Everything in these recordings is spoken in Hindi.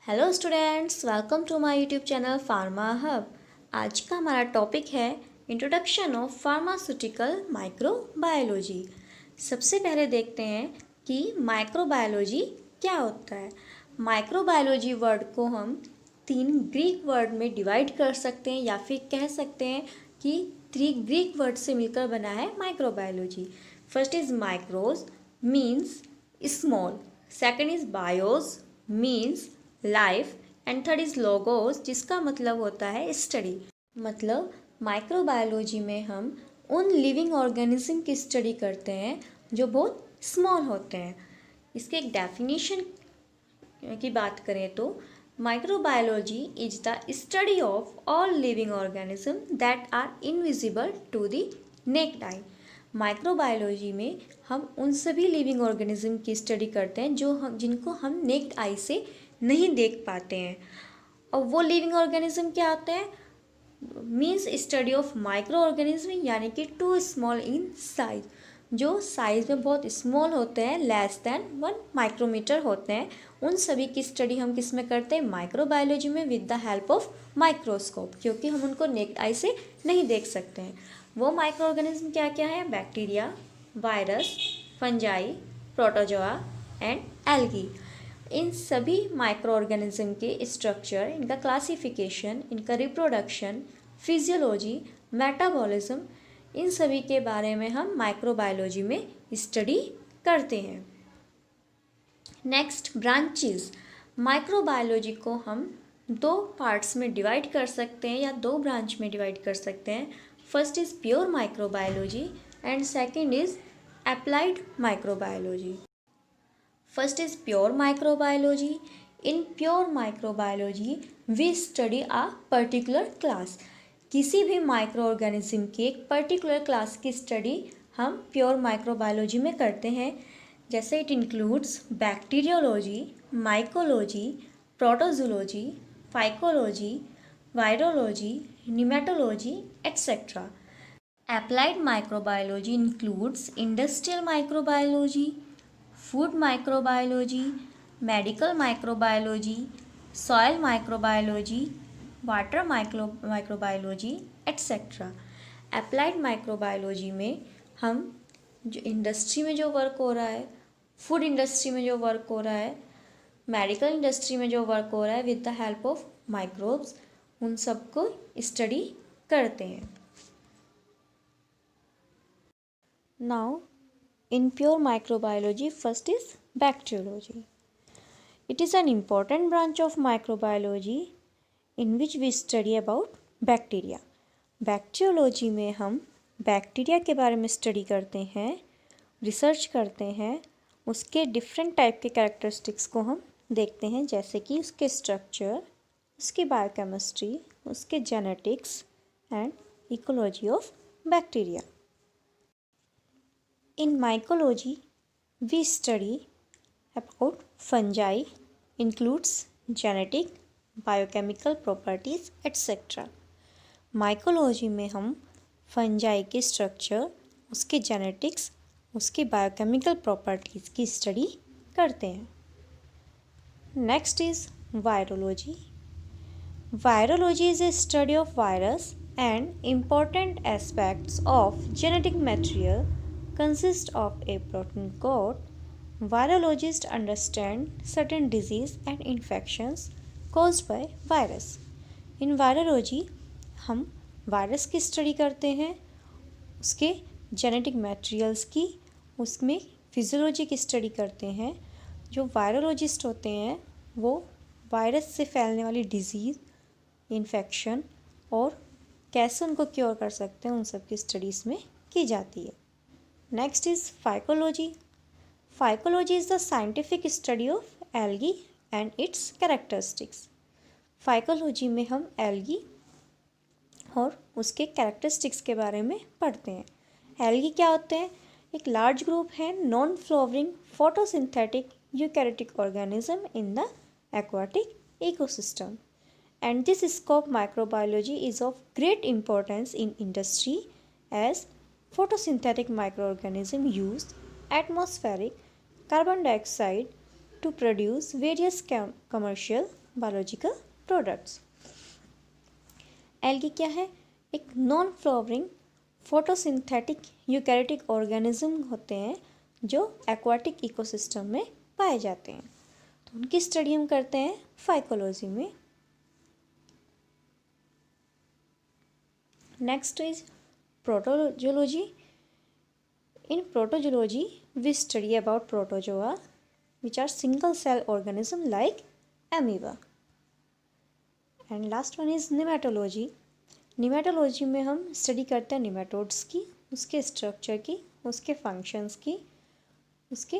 Hello students, welcome to my YouTube channel pharma hub. आज का हमारा टॉपिक है इंट्रोडक्शन ऑफ फार्मास्यूटिकल माइक्रोबायोलॉजी। सबसे पहले देखते हैं कि माइक्रोबायोलॉजी क्या होता है। माइक्रोबायोलॉजी वर्ड को हम 3 ग्रीक वर्ड में डिवाइड कर सकते हैं या फिर कह सकते हैं कि 3 ग्रीक वर्ड से मिलकर बना है microbiology. First is माइक्रोज means small, second is BIOS means life and third is logos जिसका मतलब होता है स्टडी। मतलब माइक्रोबायोलॉजी में हम उन लिविंग ऑर्गेनिज्म की स्टडी करते हैं जो बहुत स्मॉल होते हैं। इसके एक डेफिनेशन की बात करें तो microbiology is the study of all living organism that are invisible to the naked eye. Microbiology में हम उन सभी लिविंग ऑर्गेनिज्म की स्टडी करते हैं जिनको हम नेक्ड आई से नहीं देख पाते हैं। और वो लिविंग ऑर्गेनिज्म क्या होते हैं? Means study of micro organism यानी कि टू स्मॉल इन साइज, जो साइज में बहुत स्मॉल होते हैं, लेस देन 1 माइक्रोमीटर होते हैं। उन सभी की स्टडी हम किस में करते हैं? माइक्रोबायोलॉजी में with the help of microscope, क्योंकि हम उनको नेक्ड आई से नहीं देख सकते हैं। वो माइक्रो ऑर्गेनिज्म क्या क्या है? Bacteria, virus, fungi, protozoa and algae. इन सभी माइक्रो ऑर्गेनिज्म के स्ट्रक्चर, इनका क्लासिफिकेशन, इनका रिप्रोडक्शन, फिजियोलॉजी, मेटाबॉलिज्म, इन सभी के बारे में हम माइक्रोबायोलॉजी में स्टडी करते हैं। Next, branches. माइक्रोबायोलॉजी को हम 2 पार्ट्स में डिवाइड कर सकते हैं या 2 ब्रांच में डिवाइड कर सकते हैं। First is pure microbiology and second is applied microbiology. First is pure microbiology. In pure microbiology, we study a particular class. किसी भी माइक्रो ऑर्गेनिज्म की एक पर्टिकुलर क्लास की स्टडी हम प्योर माइक्रोबायोलॉजी में करते हैं। जैसे it includes bacteriology, mycology, protozoology, phycology, virology, nematology etcetera. Applied microbiology includes industrial microbiology, food microbiology, medical microbiology, soil microbiology, water microbiology etc. Applied microbiology में हम जो इंडस्ट्री में जो वर्क हो रहा है, फूड इंडस्ट्री में जो वर्क हो रहा है, मेडिकल इंडस्ट्री में जो वर्क हो रहा है with the help of microbes, उन सबको स्टडी करते हैं। Now, in pure microbiology, first is bacteriology. It is an important branch of microbiology in which we study about bacteria. Bacteriology में हम बैक्टीरिया के बारे में स्टडी करते हैं, रिसर्च करते हैं, उसके डिफरेंट टाइप के कैरेक्टरिस्टिक्स को हम देखते हैं, जैसे कि उसके स्ट्रक्चर, उसकी बायोकेमिस्ट्री, उसके genetics and ecology of bacteria. In mycology, we study about fungi, includes genetic, biochemical properties etc. Mycology में हम फंजाई के स्ट्रक्चर, उसके जेनेटिक्स, उसके बायोकेमिकल प्रॉपर्टीज़ की स्टडी करते हैं। Next is virology. Virology is a study of virus and important aspects of genetic material consist of a protein coat. Virologists understand certain disease and infections caused by virus. In virology, हम वायरस की स्टडी करते हैं, उसके जेनेटिक मटेरियल्स की, उसमें फिजियोलॉजी की स्टडी करते हैं। जो वायरोलॉजिस्ट होते हैं वो वायरस से फैलने वाली डिजीज़, इन्फेक्शन और कैसे उनको क्योर कर सकते हैं, उन सब की स्टडीज़ में की जाती है। Next is phycology. Phycology is the scientific study of algae and its characteristics. Phycology में हम algae और उसके characteristics के बारे में पढ़ते हैं। Algae क्या होते हैं? एक large group है non flowering photosynthetic eukaryotic organism in the aquatic ecosystem. And this scope microbiology is of great importance in industry as photosynthetic microorganisms use atmospheric carbon dioxide to produce various commercial biological products. Algae क्या है? एक non flowering photosynthetic eukaryotic organism होते हैं जो एक्वाटिक इकोसिस्टम में पाए जाते हैं। तो उनकी स्टडी हम करते हैं फाइकोलॉजी में। Next is protozoology. In protozoology we study about protozoa which are single cell organism like amoeba. And last one is nematology. निमेटोलॉजी में हम स्टडी करते हैं निमेटोड्स की, उसके स्ट्रक्चर की, उसके फंक्शंस की, उसके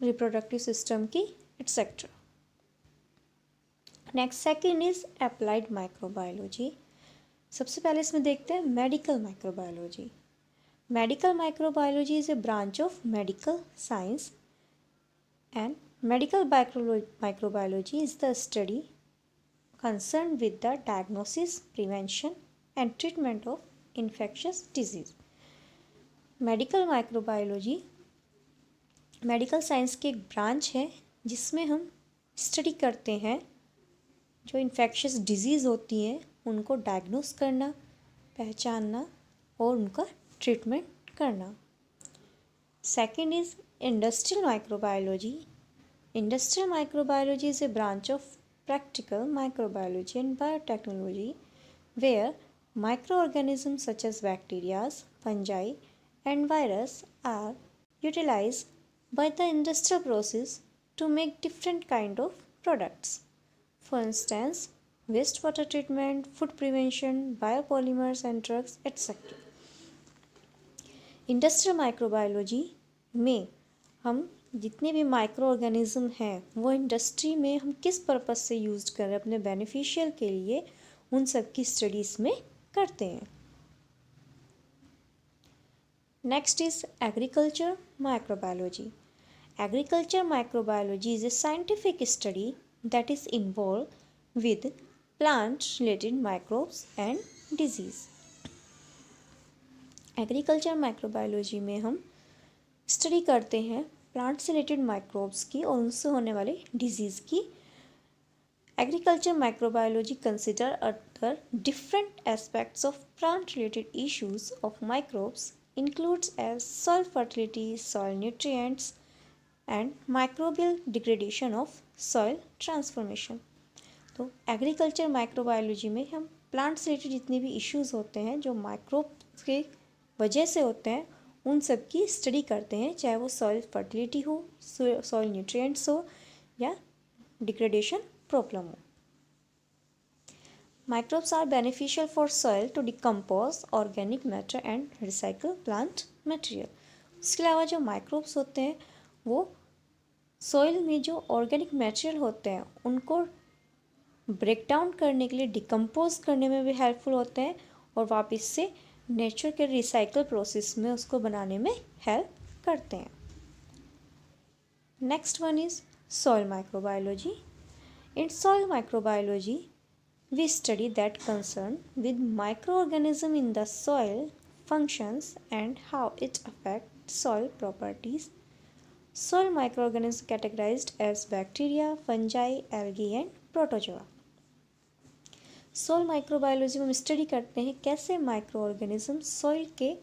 रिप्रोडक्टिव सिस्टम की, etcetera. Next second is applied microbiology. सबसे पहले इसमें देखते हैं medical microbiology. Medical microbiology is a branch of medical science and medical microbiology is the study concerned with the diagnosis, prevention and treatment of infectious disease. Medical microbiology medical science की एक ब्रांच है जिसमें हम स्टडी करते हैं जो इन्फेक्शियस डिजीज़ होती हैं उनको डायग्नोस करना, पहचानना और उनका ट्रीटमेंट करना। Second is industrial microbiology. Industrial microbiology is a branch of practical microbiology and biotechnology where microorganisms such as bacteria, fungi and virus are utilized by the industrial process to make different kind of products. For instance, wastewater treatment, food prevention, biopolymers and drugs, etc. Industrial microbiology में हम जितने भी माइक्रो ऑर्गेनिज्म हैं वो इंडस्ट्री में हम किस पर्पस से यूज़ कर रहे हैं अपने बेनिफिशियल के लिए, उन सब की स्टडीज़ में करते हैं। Next is agriculture microbiology. Agriculture microbiology is a scientific study that is involve with plant related microbes and disease. Agriculture microbiology में हम स्टडी करते हैं प्लांट से रिलेटेड माइक्रोब्स की और उनसे होने वाली डिजीज़ की। Agriculture microbiology consider other different aspects of plant related issues of microbes includes as soil fertility, soil nutrients and microbial degradation of soil transformation. तो एग्रीकल्चर माइक्रोबायोलॉजी में हम प्लांट से रिलेटेड जितने भी इश्यूज होते हैं जो माइक्रोब्स के वजह से होते हैं उन सब की स्टडी करते हैं, चाहे वो सॉइल फर्टिलिटी हो, सॉइल न्यूट्रिएंट्स हो या डिग्रेडेशन प्रॉब्लम हो। Microbes are beneficial for soil to decompose organic matter and recycle plant material. उसके अलावा जो माइक्रोब्स होते हैं वो सॉइल में जो ऑर्गेनिक मटेरियल होते हैं उनको ब्रेक डाउन करने के लिए, डिकम्पोज करने में भी हेल्पफुल होते हैं और वापस से नेचर के रिसाइकल प्रोसेस में उसको बनाने में हेल्प करते हैं। Next one is soil microbiology. In soil microbiology we study that concern with microorganism in the soil functions and how it affect soil properties. Soil microorganism categorized as bacteria, fungi, algae and protozoa. Soil microbiology में हम स्टडी करते हैं कैसे माइक्रो ऑर्गेनिज्म सॉइल के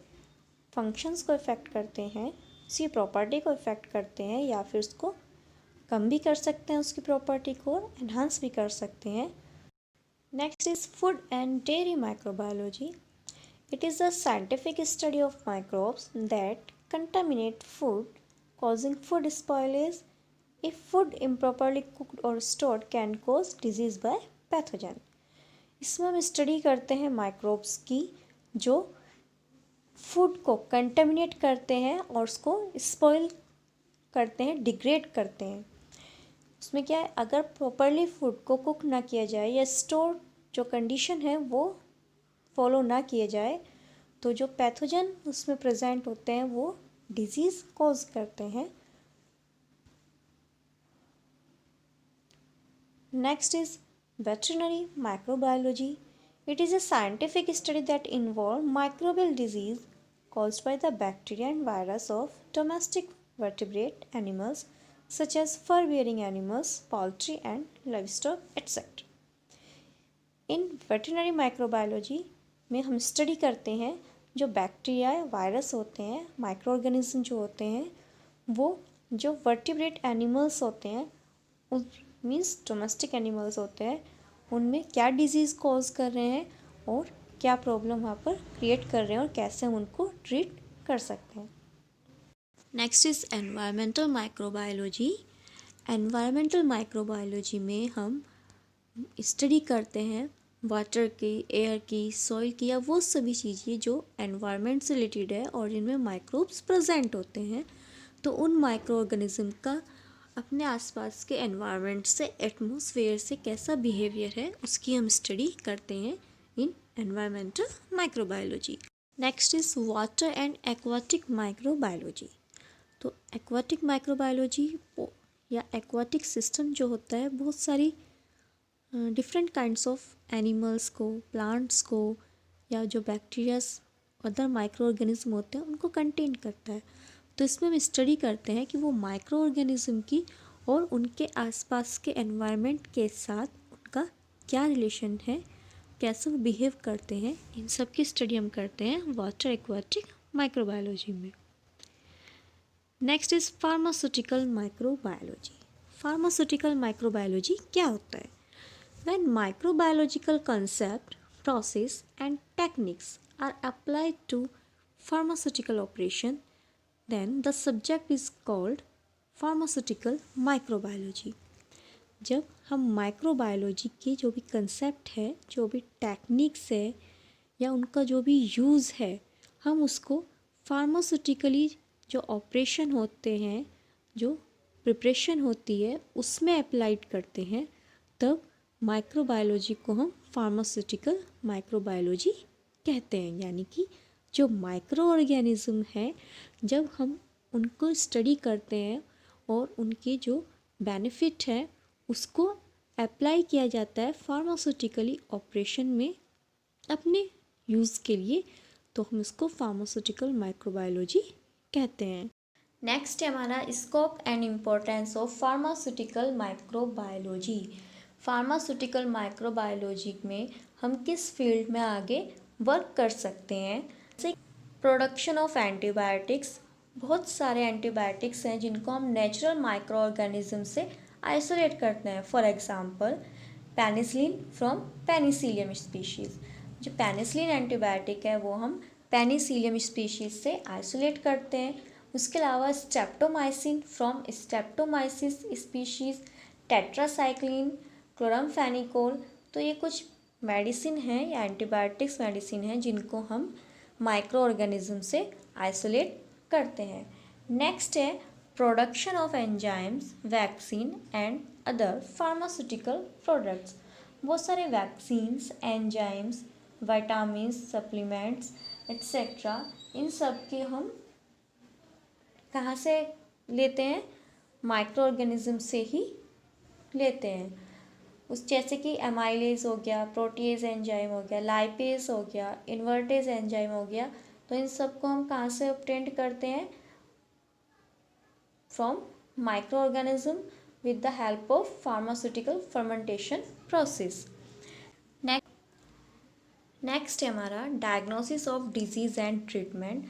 फंक्शंस को इफ़ेक्ट करते हैं, उसकी प्रॉपर्टी को इफ़ेक्ट करते हैं या फिर उसको कम भी कर सकते हैं, उसकी प्रॉपर्टी को एनहांस भी कर सकते हैं। Next is food and dairy microbiology. It is a scientific study of microbes that contaminate food causing food spoilage. If food improperly cooked or stored can cause disease by pathogen. इसमें हम स्टडी करते हैं माइक्रोब्स की जो फूड को कंटेमिनेट करते हैं और उसको स्पॉइल करते हैं, डिग्रेड करते हैं। उसमें क्या है, अगर प्रॉपरली फूड को कुक ना किया जाए या स्टोर जो कंडीशन है वो फॉलो ना किया जाए तो जो पैथोजन उसमें प्रेजेंट होते हैं वो डिजीज़ कॉज करते हैं। Next is veterinary microbiology. It is a scientific study that involves microbial disease caused by the bacteria and virus of domestic vertebrate animals such as fur-bearing animals, poultry and livestock, etc. In veterinary microbiology में हम स्टडी करते हैं जो बैक्टीरिया वायरस होते हैं, माइक्रो ऑर्गेनिज्म जो होते हैं, वो जो वर्टिब्रेट एनिमल्स होते हैं, उन मीन्स डोमेस्टिक एनिमल्स होते हैं, उनमें क्या डिजीज़ कॉज कर रहे हैं और क्या प्रॉब्लम वहाँ पर क्रिएट कर रहे हैं और कैसे हम उनको ट्रीट कर सकते हैं। Next is environmental microbiology. Environmental microbiology में हम स्टडी करते हैं वाटर की, एयर की, सॉइल की या वो सभी चीज़ें जो एनवायरनमेंट से रिलेटेड है और जिनमें माइक्रोब्स प्रेजेंट होते हैं। तो उन माइक्रो ऑर्गेनिज्म का अपने आसपास के एनवायरनमेंट से, एटमॉस्फेयर से कैसा बिहेवियर है उसकी हम स्टडी करते हैं in environmental microbiology. Next is water and aquatic microbiology. तो एक्वाटिक माइक्रोबायोलॉजी या एक्वाटिक सिस्टम जो होता है बहुत सारी डिफरेंट काइंड्स ऑफ एनिमल्स को, प्लांट्स को या जो बैक्टीरियाज अदर माइक्रो ऑर्गेनिज्म होते हैं उनको कंटेन करता है। तो इसमें हम स्टडी करते हैं कि वो माइक्रो ऑर्गेनिज्म की और उनके आसपास के एनवायरनमेंट के साथ उनका क्या रिलेशन है, कैसे वो बिहेव करते हैं, इन सब की स्टडी हम करते हैं वाटर एक्वाटिक माइक्रोबायोलॉजी में। Next is pharmaceutical microbiology. Pharmaceutical microbiology क्या होता है? When microbiological concept, process and techniques are applied to pharmaceutical operation, then the subject is called pharmaceutical microbiology. जब हम माइक्रोबायोलॉजी के जो भी कंसेप्ट है, जो भी टेक्निक्स है या उनका जो भी यूज़ है, हम उसको फार्मास्यूटिकली जो ऑपरेशन होते हैं, जो प्रिपरेशन होती है उसमें अप्लाइड करते हैं, तब माइक्रोबायोलॉजी को हम फार्मास्यूटिकल माइक्रोबायोलॉजी कहते हैं। यानी कि जो माइक्रो ऑर्गेनिज्म है, जब हम उनको स्टडी करते हैं और उनके जो बेनिफिट है उसको अप्लाई किया जाता है फार्मास्यूटिकली ऑपरेशन में अपने यूज़ के लिए, तो हम इसको फार्मास्यूटिकल माइक्रोबायोलॉजी कहते हैं। नेक्स्ट है हमारा scope and importance of pharmaceutical microbiology. Pharmaceutical microbiology में हम किस फील्ड में आगे वर्क कर सकते हैं, जैसे प्रोडक्शन ऑफ एंटीबायोटिक्स। बहुत सारे एंटीबायोटिक्स हैं जिनको हम नेचुरल माइक्रो ऑर्गेनिज्म से आइसोलेट करते हैं। For example penicillin from Penicillium species. जो पेनिसिलिन एंटीबायोटिक है वो हम पेनिसिलियम स्पीशीज़ से आइसोलेट करते हैं। उसके अलावा streptomycin from Streptomyces species, tetracycline, chloramphenicol. तो ये कुछ मेडिसिन हैं या एंटीबायोटिक्स मेडिसिन हैं जिनको हम माइक्रो ऑर्गेनिज्म से आइसोलेट करते हैं। नेक्स्ट है production of enzymes, vaccine and other pharmaceutical products. बहुत सारे vaccines, enzymes, vitamins, supplements etcetera, इन सब के हम कहाँ से लेते हैं? माइक्रो ऑर्गेनिज्म से ही लेते हैं। उस जैसे कि एमाइलेज हो गया, प्रोटीएज एंजाइम हो गया, लाइपेज हो गया, इन्वर्टेज एंजाइम हो गया। तो इन सब को हम कहाँ से ऑब्टेन करते हैं? From micro organism with the help of pharmaceutical fermentation process. Next है हमारा diagnosis of disease and treatment.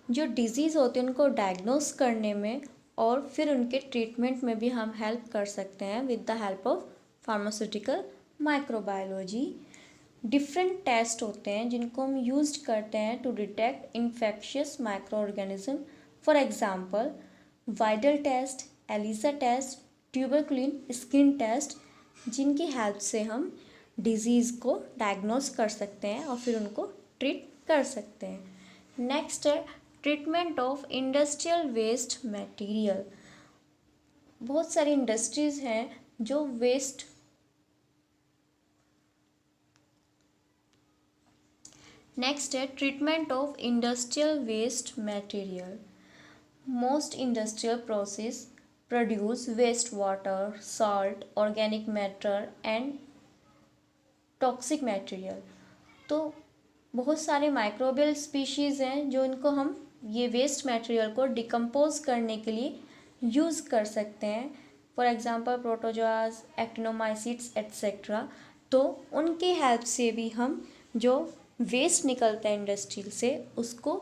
जो डिजीज़ होते हैं उनको डायग्नोस करने में और फिर उनके ट्रीटमेंट में भी हम हेल्प कर सकते हैं with the help of pharmaceutical microbiology. Different test होते हैं जिनको हम यूज करते हैं to detect infectious micro organism. For example Widal test, ELISA test, tuberculin skin test, जिनकी हेल्प से हम डिजीज़ को डायग्नोस कर सकते हैं और फिर उनको ट्रीट कर सकते हैं। नेक्स्ट है treatment of industrial waste material. बहुत सारी इंडस्ट्रीज़ हैं जो वेस्ट नेक्स्ट है treatment of industrial waste material. Most industrial process produce waste water, salt, organic matter and toxic material. तो बहुत सारे माइक्रोबियल स्पीशीज़ हैं जो इनको हम ये वेस्ट मटेरियल को डिकम्पोज करने के लिए यूज़ कर सकते हैं, फॉर एग्ज़ाम्पल प्रोटोजोआज, एक्टिनोमाइसिट्स एट्सेट्रा। तो उनके हेल्प से भी हम जो वेस्ट निकलता है इंडस्ट्री से उसको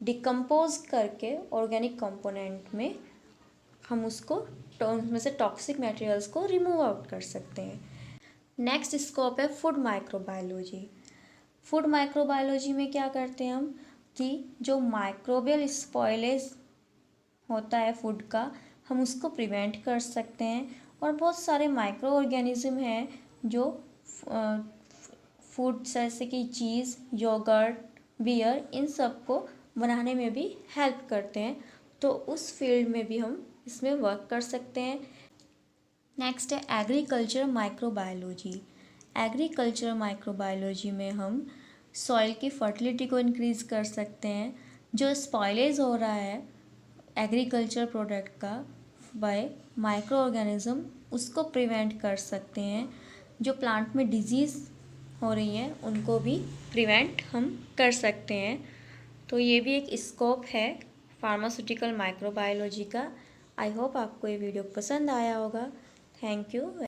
डिकम्पोज करके ऑर्गेनिक कंपोनेंट में हम उसको उसमें से टॉक्सिक मटेरियल्स को रिमूव आउट कर सकते हैं। नेक्स्ट स्कोप है फूड माइक्रोबायोलॉजी। फूड माइक्रोबायोलॉजी में क्या करते हैं हम कि जो माइक्रोबियल स्पॉयलेज होता है फूड का, हम उसको प्रिवेंट कर सकते हैं। और बहुत सारे माइक्रो ऑर्गेनिज्म हैं जो फूड जैसे कि चीज़, योगर्ट, बियर, इन सब को बनाने में भी हेल्प करते हैं। तो उस फील्ड में भी हम इसमें वर्क कर सकते हैं। नेक्स्ट है एग्रीकल्चर माइक्रोबायोलॉजी। एग्रीकल्चर माइक्रोबायोलॉजी में हम सॉइल की फर्टिलिटी को इंक्रीज़ कर सकते हैं। जो स्पॉइलेज हो रहा है एग्रीकल्चर प्रोडक्ट का बाय माइक्रो ऑर्गेनिज्म, उसको प्रिवेंट कर सकते हैं। जो प्लांट में डिजीज़ हो रही है उनको भी प्रिवेंट हम कर सकते हैं। तो ये भी एक स्कोप है फार्मास्यूटिकल माइक्रोबायोलॉजी का। आई होप आपको ये वीडियो पसंद आया होगा। Thank you.